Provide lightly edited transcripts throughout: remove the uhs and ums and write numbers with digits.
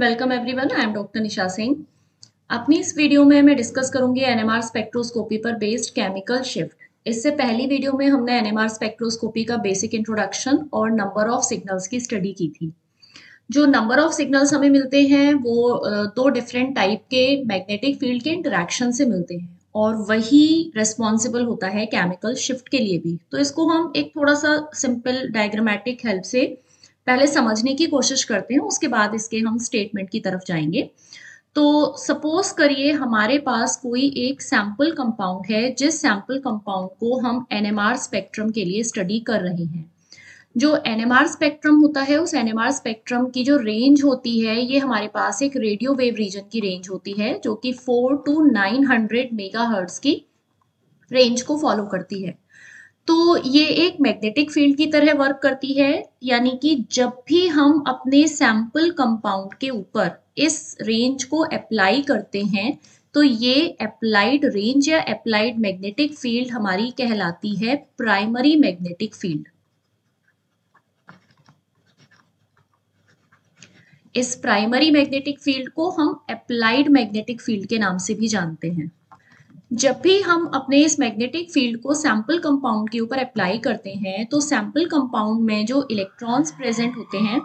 Welcome everyone, I am doctor Nisha Singh. अपनी इस video में मैं डिस्कस करूंगी एनएमआर स्पेक्ट्रोस्कोपी पर बेस्ड केमिकल शिफ्ट। इससे पहली वीडियो में हमने एनएमआर स्पेक्ट्रोस्कोपी का बेसिक इंट्रोडक्शन और नंबर ऑफ सिग्नल्स की स्टडी की थी। जो नंबर ऑफ सिग्नल्स हमें मिलते हैं वो दो डिफरेंट टाइप के मैग्नेटिक फील्ड के इंटरेक्शन से मिलते हैं और वही रिस्पॉन्सिबल होता है केमिकल शिफ्ट के लिए भी। तो इसको हम एक थोड़ा सा सिंपल डायग्रामेटिक हेल्प से पहले समझने की कोशिश करते हैं, उसके बाद इसके हम स्टेटमेंट की तरफ जाएंगे। तो सपोज करिए हमारे पास कोई एक सैंपल कंपाउंड है, जिस सैंपल कंपाउंड को हम एनएमआर स्पेक्ट्रम के लिए स्टडी कर रहे हैं। जो एनएमआर स्पेक्ट्रम होता है, उस एनएमआर स्पेक्ट्रम की जो रेंज होती है, ये हमारे पास एक रेडियो वेव रीजन की रेंज होती है जो कि 4 to 900 मेगाहर्ट्ज की रेंज को फॉलो करती है। तो ये एक मैग्नेटिक फील्ड की तरह वर्क करती है, यानी कि जब भी हम अपने सैंपल कंपाउंड के ऊपर इस रेंज को अप्लाई करते हैं तो ये अप्लाइड रेंज या अप्लाइड मैग्नेटिक फील्ड हमारी कहलाती है प्राइमरी मैग्नेटिक फील्ड। इस प्राइमरी मैग्नेटिक फील्ड को हम अप्लाइड मैग्नेटिक फील्ड के नाम से भी जानते हैं। जब भी हम अपने इस मैग्नेटिक फील्ड को सैंपल कंपाउंड के ऊपर अप्लाई करते हैं तो सैंपल कंपाउंड में जो इलेक्ट्रॉन्स प्रेजेंट होते हैं,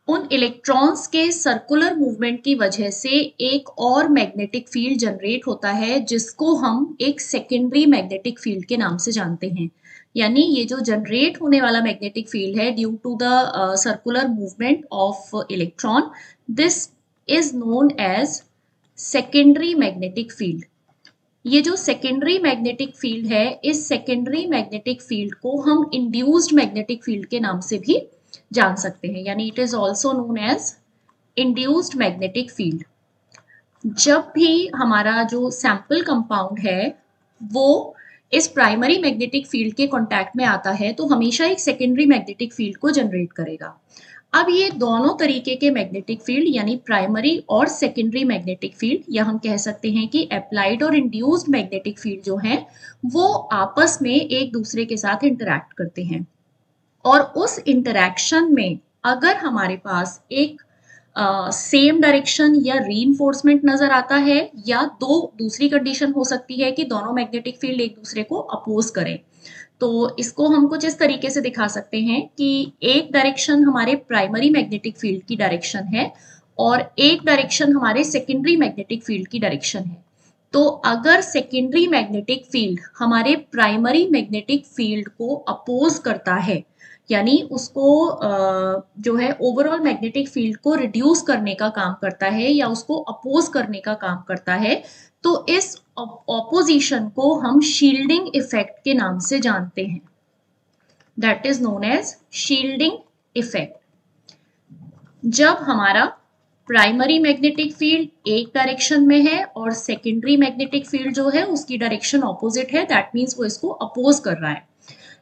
उन इलेक्ट्रॉन्स के सर्कुलर मूवमेंट की वजह से एक और मैग्नेटिक फील्ड जनरेट होता है, जिसको हम एक सेकेंडरी मैग्नेटिक फील्ड के नाम से जानते हैं। यानी ये जो जनरेट होने वाला मैग्नेटिक फील्ड है due to the circular movement of electron, this is known as secondary magnetic field. ये जो सेकेंडरी मैग्नेटिक फील्ड है, इस सेकेंडरी मैग्नेटिक फील्ड को हम इंड्यूस्ड मैग्नेटिक फील्ड के नाम से भी जान सकते हैं, यानी it is also known as induced magnetic field. जब भी हमारा जो सैंपल कंपाउंड है वो इस प्राइमरी मैग्नेटिक फील्ड के कांटेक्ट में आता है तो हमेशा एक सेकेंडरी मैग्नेटिक फील्ड को जनरेट करेगा। अब ये दोनों तरीके के मैग्नेटिक फील्ड यानी प्राइमरी और सेकेंडरी मैग्नेटिक फील्ड, या हम कह सकते हैं कि अप्लाइड और इंड्यूस्ड मैग्नेटिक फील्ड जो है वो आपस में एक दूसरे के साथ इंटरैक्ट करते हैं। और उस इंटरैक्शन में अगर हमारे पास एक सेम डायरेक्शन या रीइंफोर्समेंट नजर आता है, या दूसरी कंडीशन हो सकती है कि दोनों मैग्नेटिक फील्ड एक दूसरे को अपोज करें। तो इसको हम कुछ इस तरीके से दिखा सकते हैं कि एक डायरेक्शन हमारे प्राइमरी मैग्नेटिक फील्ड की डायरेक्शन है और एक डायरेक्शन हमारे सेकेंडरी मैग्नेटिक फील्ड की डायरेक्शन है। तो अगर सेकेंडरी मैग्नेटिक फील्ड हमारे प्राइमरी मैग्नेटिक फील्ड को अपोज करता है, यानी उसको जो है ओवरऑल मैग्नेटिक फील्ड को रिड्यूस करने का काम करता है या उसको अपोज करने का काम करता है, तो इस ऑपोजिशन को हम शील्डिंग इफेक्ट के नाम से जानते हैं। That is known as shielding effect. जब हमारा प्राइमरी मैग्नेटिक फील्ड एक डायरेक्शन में है और सेकेंडरी मैग्नेटिक फील्ड जो है उसकी डायरेक्शन ऑपोजिट है, दैट मीन्स वो इसको अपोज कर रहा है।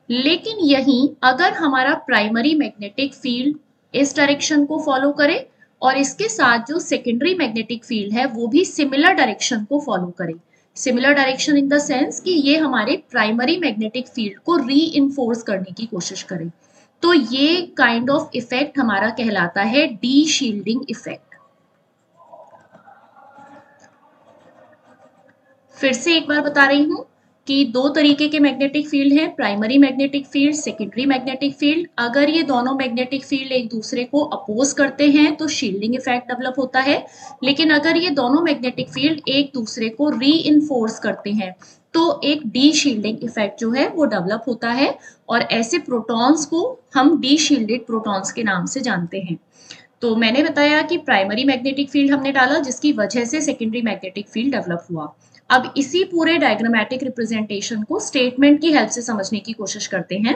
लेकिन यहीं अगर हमारा प्राइमरी मैग्नेटिक फील्ड इस डायरेक्शन को फॉलो करे और इसके साथ जो सेकेंडरी मैग्नेटिक फील्ड है वो भी सिमिलर डायरेक्शन को फॉलो करे, similar direction in the sense कि ये हमारे प्राइमरी मैग्नेटिक फील्ड को रीइंफोर्स करने की कोशिश करे, तो ये काइंड ऑफ इफेक्ट हमारा कहलाता है डी शील्डिंग इफेक्ट। फिर से एक बार बता रही हूं कि दो तरीके के मैग्नेटिक फील्ड हैं, primary magnetic field, secondary magnetic field. अगर ये दोनों मैग्नेटिक फील्ड एक दूसरे को अपोज करते हैं तो शील्डिंग इफेक्ट डेवलप होता है, लेकिन अगर ये दोनों मैग्नेटिक फील्ड एक दूसरे को रीइंफोर्स करते हैं तो एक डी शील्डिंग इफेक्ट जो है वो डेवलप होता है, और ऐसे प्रोटॉन्स को हम डी शील्डेड प्रोटॉन्स के नाम से जानते हैं। तो मैंने बताया कि प्राइमरी मैग्नेटिक फील्ड हमने डाला जिसकी वजह से सेकेंडरी मैग्नेटिक फील्ड डेवलप हुआ। अब इसी पूरे डायग्रामेटिक रिप्रेजेंटेशन को स्टेटमेंट की हेल्प से समझने की कोशिश करते हैं।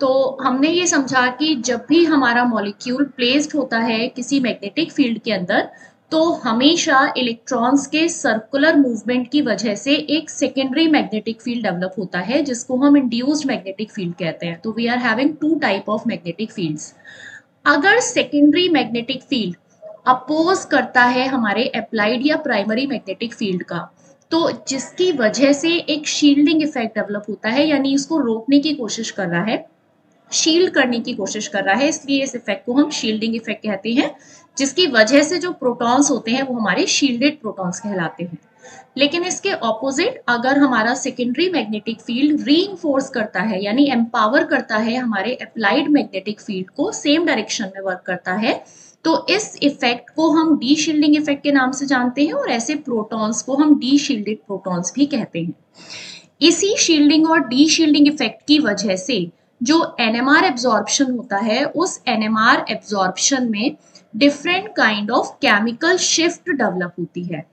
तो हमने ये समझा कि जब भी हमारा मॉलिक्यूल प्लेस्ड होता है किसी मैग्नेटिक फील्ड के अंदर, तो हमेशा इलेक्ट्रॉन्स के सर्कुलर मूवमेंट की वजह से एक सेकेंडरी मैग्नेटिक फील्ड डेवलप होता है जिसको हम इंड्यूस्ड मैग्नेटिक फील्ड कहते हैं। तो we are having two type of magnetic fields. अगर सेकेंडरी मैग्नेटिक फील्ड अपोज करता है हमारे अप्लाइड या प्राइमरी मैग्नेटिक फील्ड का, तो जिसकी वजह से एक शील्डिंग इफेक्ट डेवलप होता है, यानी इसको रोकने की कोशिश कर रहा है, शील्ड करने की कोशिश कर रहा है, इसलिए इस इफेक्ट को हम शील्डिंग इफेक्ट कहते हैं, जिसकी वजह से जो प्रोटॉन्स होते हैं वो हमारे शील्डेड प्रोटॉन्स कहलाते हैं। लेकिन इसके ऑपोजिट अगर हमारा सेकेंडरी मैग्नेटिक फील्ड रीइंफोर्स करता है यानी एम्पावर करता है हमारे अप्लाइड मैग्नेटिक फील्ड को, सेम डायरेक्शन में वर्क करता है, तो इस इफेक्ट को हम डी शील्डिंग इफेक्ट के नाम से जानते हैं और ऐसे प्रोटॉन्स को हम डी शील्डेड प्रोटॉन्स भी कहते हैं। इसी शील्डिंग और डी शील्डिंग इफेक्ट की वजह से जो एनएमआर एब्जॉर्प्शन होता है, उस एनएमआर एब्जॉर्प्शन में different kind of chemical shift develop होती है।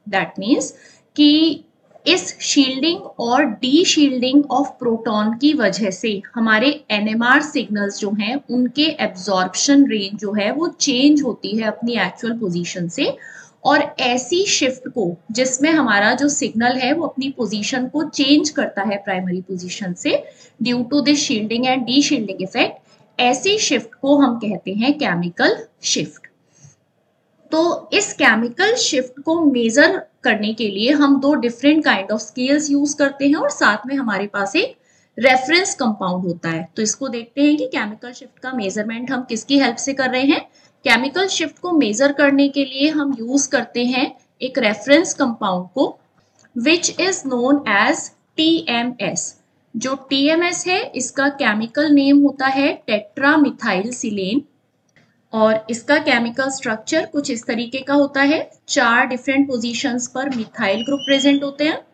दैट मीन्स कि इस शील्डिंग और डी शील्डिंग ऑफ प्रोटॉन की वजह से हमारे एनएमआर सिग्नल्स जो हैं उनके एब्जॉर्प्शन रेंज जो है वो चेंज होती है अपनी एक्चुअल पोजीशन से, और ऐसी शिफ्ट को जिसमें हमारा जो सिग्नल है वो अपनी पोजीशन को चेंज करता है प्राइमरी पोजीशन से due to this shielding and deshielding effect, ऐसी शिफ्ट को हम कहते हैं केमिकल शिफ्ट। तो इस केमिकल शिफ्ट को मेजर करने के लिए हम दो different kind of scales use करते हैं और साथ में हमारे पास एक रेफरेंस कंपाउंड होता है। तो इसको देखते हैं कि केमिकल शिफ्ट का मेजरमेंट हम किसकी हेल्प से कर रहे हैं। केमिकल शिफ्ट को मेजर करने के लिए हम यूज करते हैं एक रेफरेंस कंपाउंड को which is known as TMS। जो TMS है इसका केमिकल नेम होता है टेट्रामिथाइल सिलेन और इसका केमिकल स्ट्रक्चर कुछ इस तरीके का होता है। 4 डिफरेंट पोजीशंस पर मिथाइल ग्रुप प्रेजेंट होते हैं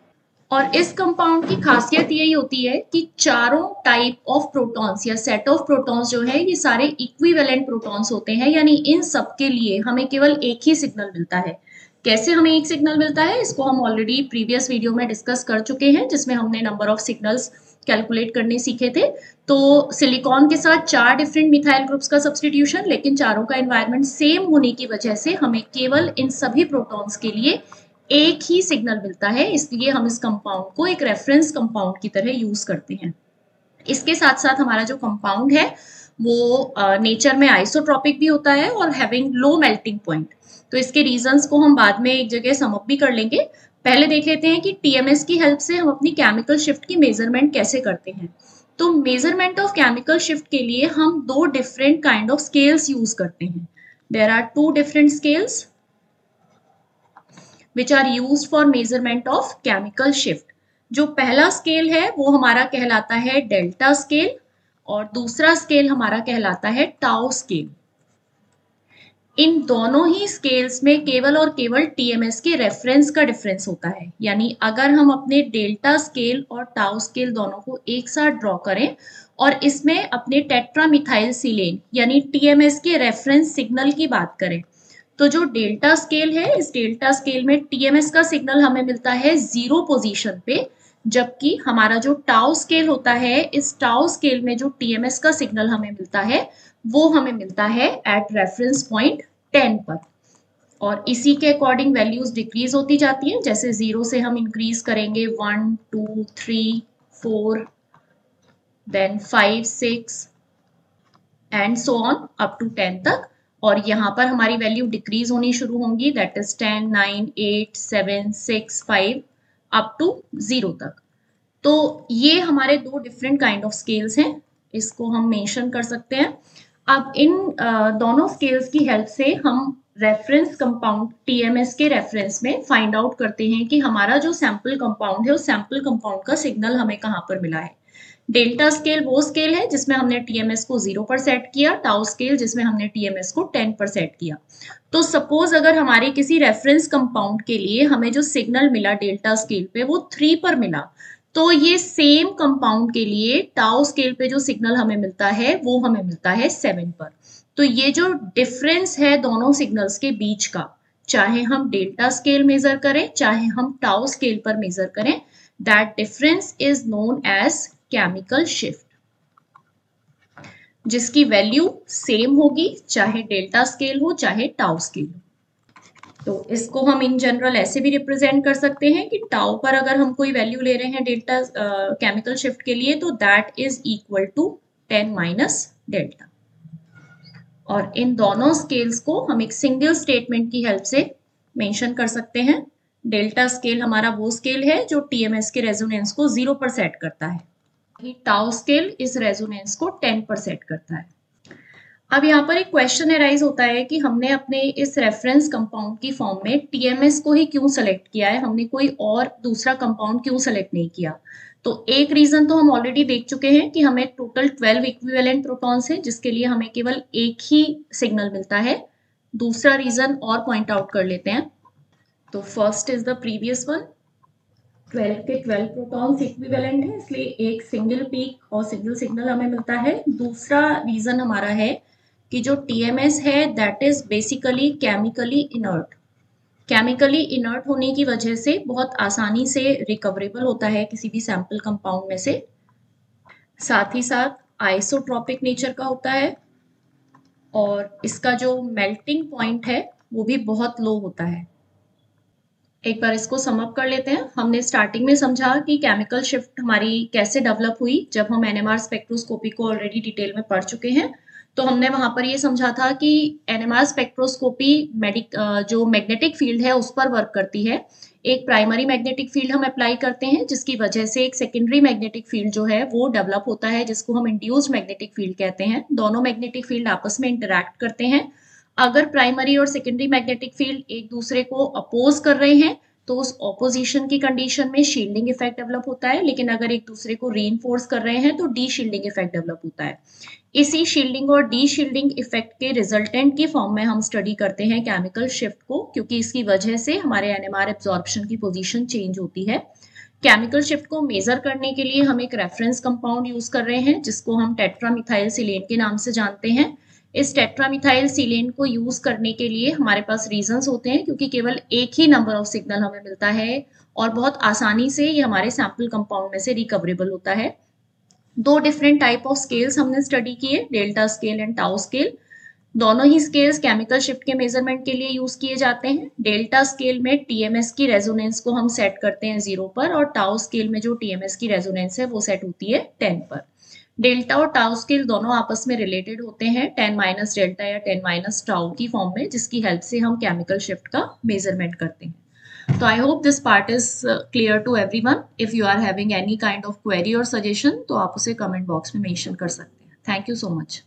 और इस कंपाउंड की खासियत यही होती है कि चारों टाइप ऑफ प्रोटॉन्स या सेट ऑफ प्रोटॉन्स जो है ये सारे इक्विवेलेंट प्रोटॉन्स होते हैं, यानी इन सब के लिए हमें केवल एक ही सिग्नल मिलता है। कैसे हमें एक सिग्नल मिलता है इसको हम ऑलरेडी प्रीवियस वीडियो में डिस्कस कर चुके हैं, जिसमें हमने नंबर ऑफ सिग्नल्स कैलकुलेट करने सीखे थे। तो सिलिकॉन के साथ 4 डिफरेंट मिथाइल ग्रुप्स का सब्स्टिट्यूशन, लेकिन चारों का एनवायरनमेंट सेम होने की वजह से हमें केवल इन सभी प्रोटॉन्स के लिए एक ही सिग्नल मिलता है, इसलिए हम इस कंपाउंड को एक रेफरेंस कंपाउंड की तरह यूज करते हैं। इसके साथ साथ हमारा जो कंपाउंड है वो नेचर में आइसोट्रॉपिक भी होता है और हैविंग लो मेल्टिंग पॉइंट। तो इसके रीजंस को हम बाद में एक जगह सम अप भी कर लेंगे। पहले देख लेते हैं कि TMS की हेल्प से हम अपनी केमिकल शिफ्ट की मेजरमेंट कैसे करते हैं। तो मेजरमेंट ऑफ केमिकल शिफ्ट के लिए हम 2 different kind of scales use करते हैं। There are 2 different scales which are used for measurement of chemical shift। जो पहला स्केल है वो हमारा कहलाता है डेल्टा स्केल और दूसरा स्केल हमारा कहलाता है टाउ स्केल। इन दोनों ही स्केल्स में केवल और केवल TMS के रेफरेंस का डिफरेंस होता है, यानी अगर हम अपने डेल्टा स्केल और टाउ स्केल दोनों को एक साथ ड्रॉ करें और इसमें अपने टेट्रामिथाइल सिलेन यानी TMS के रेफरेंस सिग्नल की बात करें, तो जो डेल्टा स्केल है इस डेल्टा स्केल में TMS का सिग्नल हमें मिलता है 0 पोजीशन पे, जबकि हमारा जो टाउ स्केल होता है इस टाउ स्केल में जो TMS का सिग्नल हमें मिलता है वो हमें मिलता है एट रेफरेंस पॉइंट 10 पर। और इसी के अकॉर्डिंग वैल्यूज डिक्रीज होती जाती हैं, जैसे 0 से हम इंक्रीज करेंगे 1 2 3 4 then 5 6 and so on up to 10 तक, और यहाँ पर हमारी वैल्यू डिक्रीज होनी शुरू होंगी, दैट इज 10 9 8 7 6 5 अप टू 0 तक। तो ये हमारे 2 डिफरेंट काइंड ऑफ स्केल्स हैं, इसको हम मेंशन कर सकते हैं। अब इन दोनों स्केल्स की हेल्प से हम रेफरेंस कंपाउंड TMS के रेफरेंस में फाइंड आउट करते हैं कि हमारा जो सैंपल कंपाउंड है उस सैंपल कंपाउंड का सिग्नल हमें कहाँ पर मिला है। डेल्टा स्केल वो स्केल है जिसमें हमने TMS को 0 पर सेट किया, टाउ स्केल जिसमें हमने TMS को 10 पर सेट किया। तो सपोज अगर हमारे किसी रेफरेंस कंपाउंड के लिए हमें जो सिग्नल मिला डेल्टा स्केल पे वो 3 पर मिला, तो ये सेम कंपाउंड के लिए टाउ स्केल पे जो सिग्नल हमें मिलता है वो हमें मिलता है 7 पर। तो ये जो डिफरेंस है दोनों सिग्नल्स के बीच का, चाहे हम डेल्टा स्केल मेजर करें चाहे हम टाउ स्केल पर मेजर करें, that difference is known as chemical shift, जिसकी वैल्यू सेम होगी चाहे डेल्टा स्केल हो चाहे टाउ स्केल हो। तो इसको हम इन जनरल ऐसे भी रिप्रेजेंट कर सकते हैं कि टाउ पर अगर हम कोई वैल्यू ले रहे हैं डेल्टा केमिकल शिफ्ट के लिए, तो that is equal to 10 minus delta. और इन दोनों स्केल्स को हम एक सिंगल स्टेटमेंट की हेल्प से मेंशन कर सकते हैं। डेल्टा स्केल हमारा वो स्केल है जो TMS के रेजोनेंस को 0 पर सेट करता है। ही टाउ स्केल इस रेजोनेंस को 10 पर सेट करता है। अब यहाँ पर एक क्वेश्चन अराइज होता है कि हमने अपने इस रेफरेंस कंपाउंड की फॉर्म में टीएमएस को ही क्यों सेलेक्ट किया है, हमने कोई और दूसरा कंपाउंड क्यों सेलेक्ट नहीं किया। तो एक रीजन तो हम ऑलरेडी देख चुके हैं कि हमें टोटल 12 इक्विवेलेंट प्रोटॉन्स हैं जिसके लिए हमें केवल एक ही सिग्नल मिलता है। दूसरा रीजन और पॉइंट आउट कर लेते हैं। तो first is the previous one, 12 के 12 प्रोटॉन्स इक्विवेलेंट है इसलिए एक सिंगल पीक और सिंगल सिग्नल हमें मिलता है। दूसरा रीजन हमारा है कि जो टीएमएस है that is basically chemically inert. Chemically inert होने की वजह से बहुत आसानी से रिकवरेबल होता है किसी भी सैंपल कंपाउंड में से। साथ ही साथ आइसोट्रॉपिक नेचर का होता है और इसका जो मेल्टिंग पॉइंट है वो भी बहुत लो होता है। एक बार इसको सम अप कर लेते हैं। हमने स्टार्टिंग में समझा कि केमिकल शिफ्ट हमारी कैसे डेवलप हुई जब हम एनएमआर स्पेक्ट्रोस्कोपी को ऑलरेडी डिटेल में पढ़ चुके हैं। तो हमने वहां पर ये समझा था कि एनएमआर स्पेक्ट्रोस्कोपी जो मैग्नेटिक फील्ड है उस पर वर्क करती है। एक प्राइमरी मैग्नेटिक फील्ड हम अप्लाई करते हैं जिसकी वजह से एक सेकेंडरी मैग्नेटिक फील्ड जो है वो डेवलप होता है जिसको हम इंड्यूस्ड मैग्नेटिक फील्ड कहते हैं। दोनों मैग्नेटिक फील्ड आपस में इंटरैक्ट करते हैं। अगर प्राइमरी और सेकेंडरी मैग्नेटिक फील्ड एक दूसरे को अपोज कर रहे हैं तो उस ऑपोजिशन की कंडीशन में शील्डिंग इफेक्ट डेवलप होता है, लेकिन अगर एक दूसरे को रीइंफोर्स कर रहे हैं तो डी शील्डिंग इफेक्ट डेवलप होता है। इसी शील्डिंग और डी शील्डिंग इफेक्ट के रिजल्टेंट की फॉर्म में हम स्टडी करते हैं केमिकल शिफ्ट को, क्योंकि इसकी वजह से हमारे एनएमआर एब्जॉर्प्शन की पोजीशन चेंज होती है। केमिकल शिफ्ट को मेजर करने के लिए हम एक रेफरेंस कंपाउंड यूज कर रहे हैं जिसको हम टेट्रामिथाइल सिलेन के नाम से जानते हैं। इस टेट्रामिथाइल सिलेन को यूज करने के लिए हमारे पास रीजंस होते हैं क्योंकि केवल एक ही नंबर ऑफ सिग्नल हमें मिलता है और बहुत आसानी से ये हमारे सैंपल कंपाउंड में से रिकवरेबल होता है। दो डिफरेंट टाइप ऑफ स्केल्स हमने स्टडी किए, delta scale and tau scale. दोनों ही स्केल्स केमिकल शिफ्ट के मेजरमेंट के लिए यूज किए जाते हैं। डेल्टा स्केल में टीएमएस की रेजोनेंस को हम सेट करते हैं 0 पर और टाउ स्केल में जो टीएमएस की रेजोनेंस है वो सेट होती है 10 पर। डेल्टा और टाउ स्केल दोनों आपस में रिलेटेड होते हैं 10 माइनस डेल्टा या 10 माइनस टाउ की फॉर्म में, जिसकी हेल्प से हम केमिकल शिफ्ट का मेजरमेंट करते हैं। So I hope this part is clear to everyone. If you are having any kind of query or suggestion, तो आप उसे comment box में mention कर सकते हैं। Thank you so much.